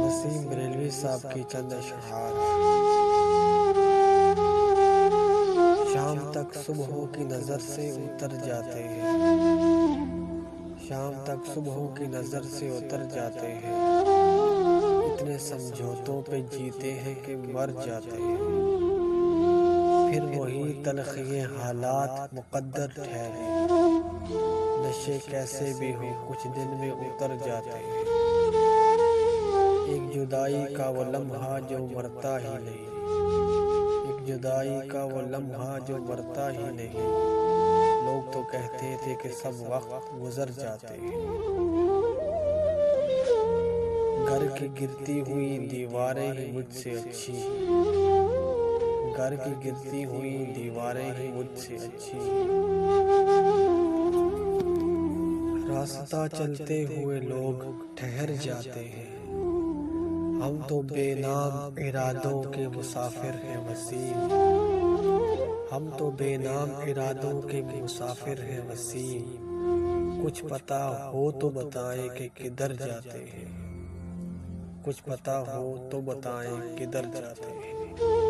वसीम बरेलवी साहब की चंद अशआर। शाम तक सुबहों की नज़र से उतर जाते हैं, शाम तक सुबहों की नज़र से उतर जाते हैं। इतने समझौतों पे जीते हैं कि मर जाते हैं। फिर वही तलखिए हालात मुकद्दर ठहरे, नशे कैसे भी हो कुछ दिन में उतर जाते हैं। एक जुदाई का वो लम्हा जो मरता ही नहीं, एक जुदाई का वो लम्हा जो मरता ही नहीं। लोग तो कहते थे कि सब वक्त गुजर जाते हैं। घर की गिरती हुई दीवारें ही मुझसे अच्छी, घर की गिरती हुई दीवारें ही मुझसे अच्छी। रास्ता चलते हुए लोग ठहर जाते हैं, हम तो बेनाम इरादों के मुसाफिर हैं वसीम, हम तो बेनाम इरादों के मुसाफिर हैं वसीम। कुछ पता हो तो बताएं कि किधर जाते हैं, कुछ पता हो तो बताएं किधर जाते हैं।